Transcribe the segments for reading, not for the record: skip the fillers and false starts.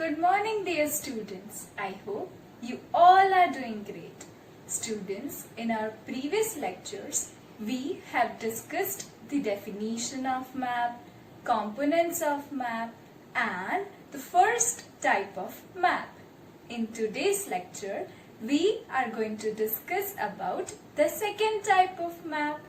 Good morning, dear students. I hope you all are doing great. Students, in our previous lectures, we have discussed the definition of map, components of map, and the first type of map. In today's lecture, we are going to discuss about the second type of map.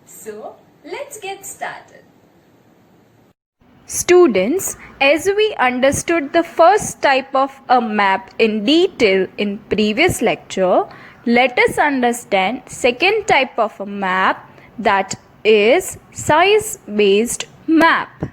So, let's get started. Students, as we understood the first type of a map in detail in previous lecture, let us understand second type of a map, that is size-based map.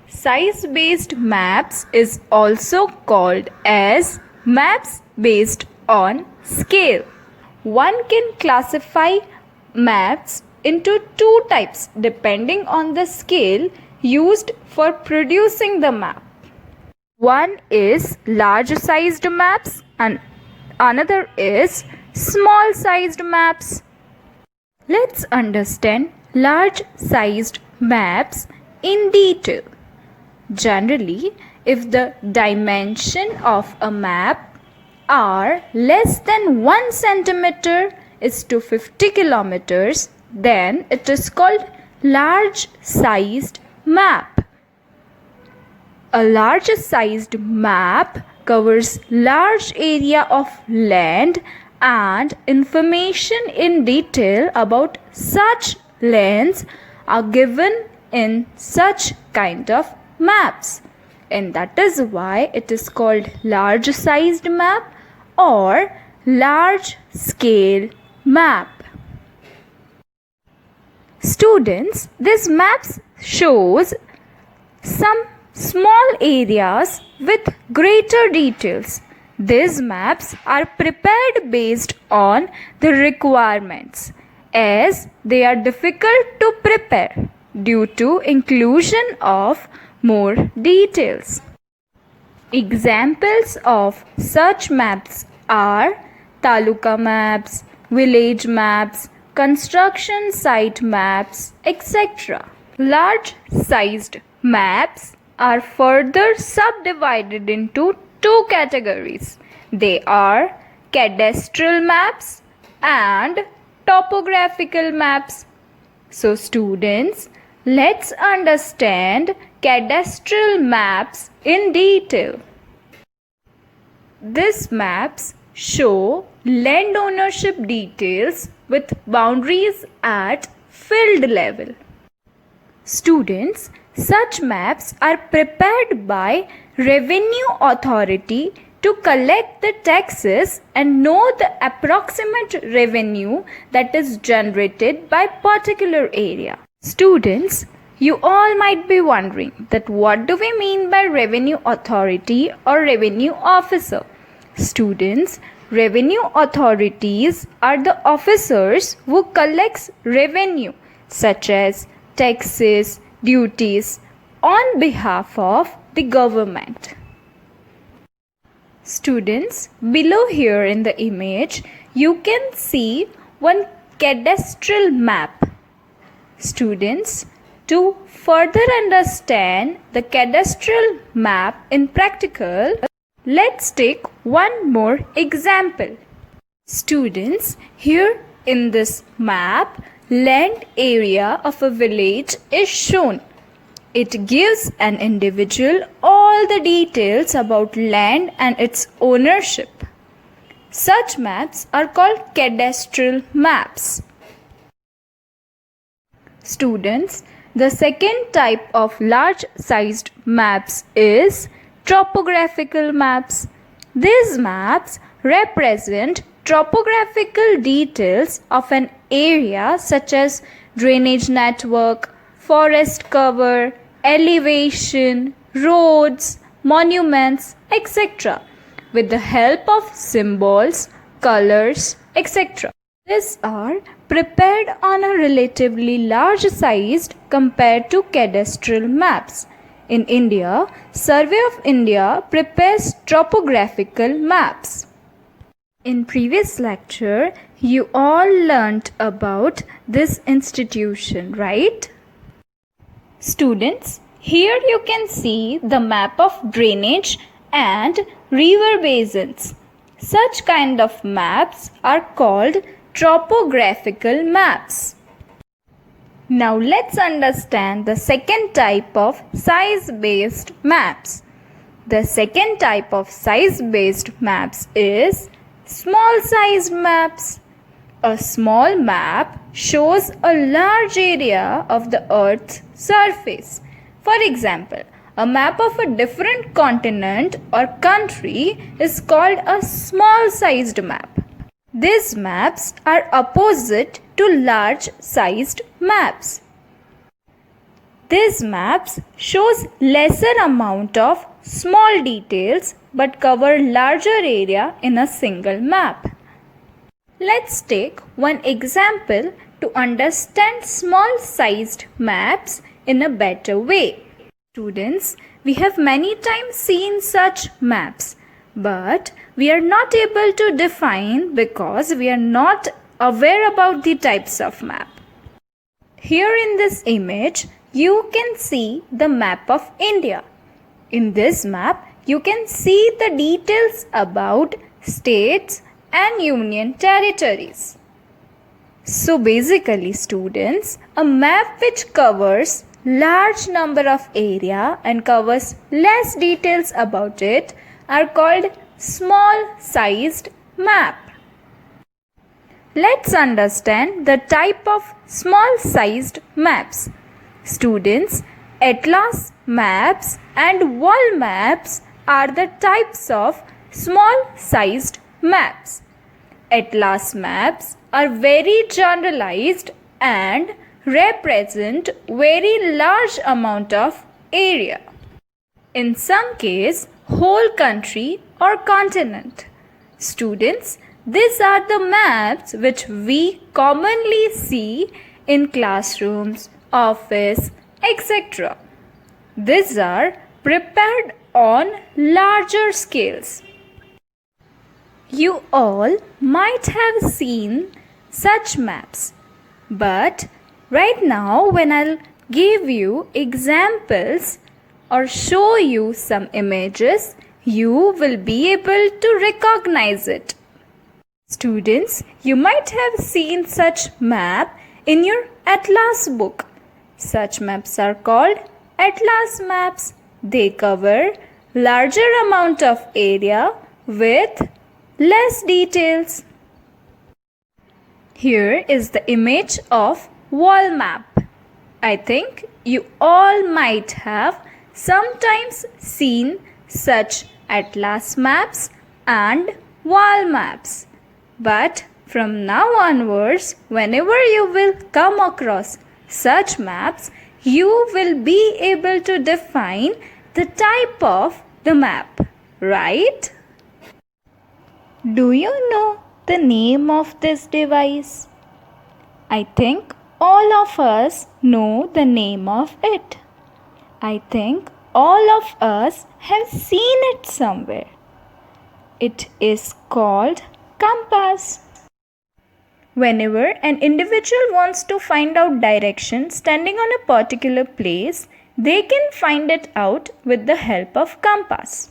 Size-based maps is also called as maps based on scale. One can classify maps into two types depending on the scale used for producing the map. One is large sized maps and another is small sized maps. Let's understand large sized maps in detail. Generally, if the dimension of a map are less than 1 centimeter is to 50 kilometers, then it is called large sized map. A large sized map covers large area of land and information in detail about such lands are given in such kind of maps, and that is why it is called large sized map or large scale map. Students, this maps shows some small areas with greater details. These maps are prepared based on the requirements, as they are difficult to prepare due to inclusion of more details. Examples of such maps are taluka maps, village maps, construction site maps, etc. Large sized maps are further subdivided into two categories. They are cadastral maps and topographical maps. So students, let's understand cadastral maps in detail. These maps show land ownership details with boundaries at field level. Students, such maps are prepared by revenue authority to collect the taxes and know the approximate revenue that is generated by particular area. Students, you all might be wondering that what do we mean by revenue authority or revenue officer? Students, revenue authorities are the officers who collects revenue such as taxes, duties on behalf of the government. Students, below here in the image, you can see one cadastral map. Students, to further understand the cadastral map in practical, let's take one more example. Students, here in this map, land area of a village is shown. It gives an individual all the details about land and its ownership. Such maps are called cadastral maps. Students, the second type of large sized maps is topographical maps. These maps represent topographical details of an area such as drainage network, forest cover, elevation, roads, monuments, etc. with the help of symbols, colors, etc. These are prepared on a relatively large size compared to cadastral maps. In India, Survey of India prepares topographical maps. In previous lecture, you all learnt about this institution, right? Students, here you can see the map of drainage and river basins. Such kind of maps are called topographical maps. Now let's understand the second type of size-based maps. The second type of size-based maps is small-sized maps. A small map shows a large area of the Earth's surface. For example, a map of a different continent or country is called a small-sized map. These maps are opposite to large-sized maps. These maps shows lesser amount of small details but cover larger area in a single map. Let's take one example to understand small-sized maps in a better way. Students, we have many times seen such maps, but we are not able to define because we are not aware about the types of map. Here in this image, you can see the map of India. In this map, you can see the details about states and union territories. So basically students, a map which covers large number of area and covers less details about it are called small sized map. Let's understand the type of small sized maps. Students, atlas maps and wall maps are the types of small sized maps. Atlas maps are very generalized and represent very large amount of area. In some case, whole country or continent. Students, these are the maps which we commonly see in classrooms, office, etc. These are prepared on larger scales. You all might have seen such maps, but right now when I'll give you examples or show you some images, you will be able to recognize it. Students, you might have seen such map in your atlas book. Such maps are called atlas maps. They cover larger amount of area with less details. Here is the image of wall map. I think you all might have sometimes seen such atlas maps and wall maps. But from now onwards, whenever you will come across such maps, you will be able to define the type of the map, right? Do you know the name of this device? I think all of us know the name of it. I think all of us have seen it somewhere. It is called compass. Whenever an individual wants to find out direction standing on a particular place, they can find it out with the help of compass.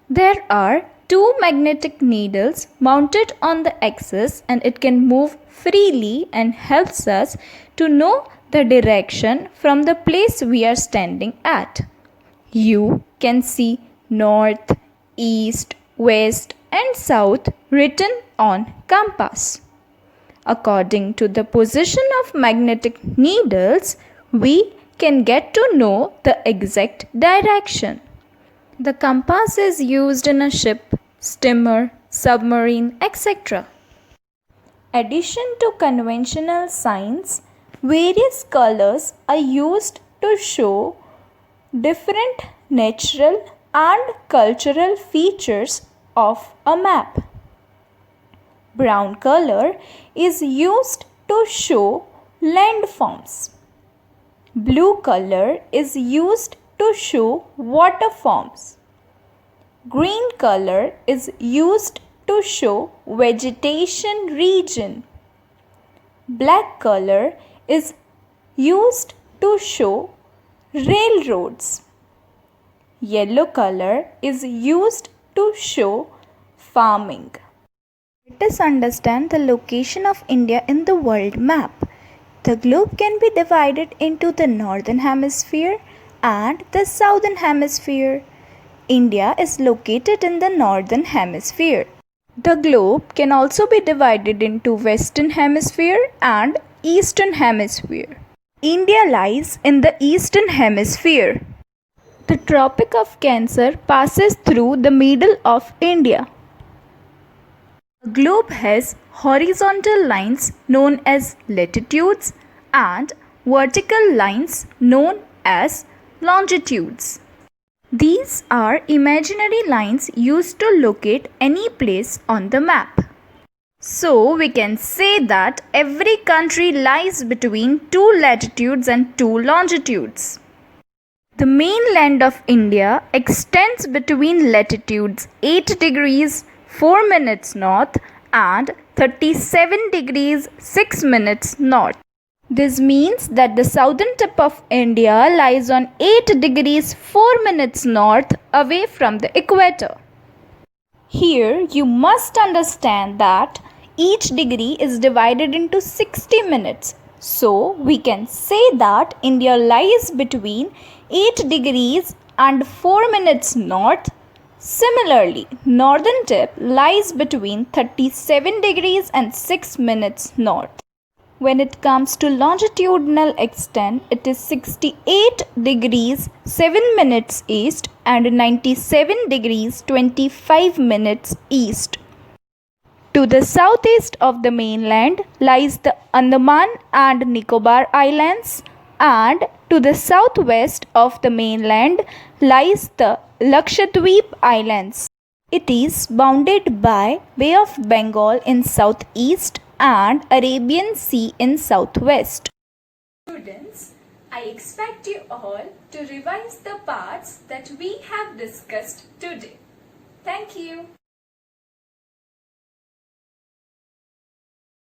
There are two magnetic needles mounted on the axis and it can move freely and helps us to know the direction from the place we are standing at. You can see north, east, west and south written on compass. According to the position of magnetic needles, we can get to know the exact direction. The compass is used in a ship, steamer, submarine, etc. Addition to conventional signs, various colors are used to show different natural and cultural features of a map. Brown color is used to show landforms. Blue color is used to show waterforms. Green color is used to show vegetation region. Black color is used to show railroads. yellow color is used to show farming. Let us understand the location of India in the world map. The globe can be divided into the northern hemisphere and the southern hemisphere. India is located in the northern hemisphere. The globe can also be divided into western hemisphere and eastern hemisphere. India lies in the eastern hemisphere. The Tropic of Cancer passes through the middle of India. The globe has horizontal lines known as latitudes and vertical lines known as longitudes. These are imaginary lines used to locate any place on the map. So we can say that every country lies between two latitudes and two longitudes. The mainland of India extends between latitudes 8 degrees 4 minutes north and 37 degrees 6 minutes north. This means that the southern tip of India lies on 8 degrees 4 minutes north away from the equator. Here you must understand that each degree is divided into 60 minutes. So we can say that India lies between 8 degrees and 4 minutes north. Similarly, northern tip lies between 37 degrees and 6 minutes north. When it comes to longitudinal extent, it is 68 degrees 7 minutes east and 97 degrees 25 minutes east. To the southeast of the mainland lies the Andaman and Nicobar Islands, and to the southwest of the mainland lies the Lakshadweep Islands. It is bounded by Bay of Bengal in southeast and Arabian Sea in southwest. Students, I expect you all to revise the parts that we have discussed today. Thank you.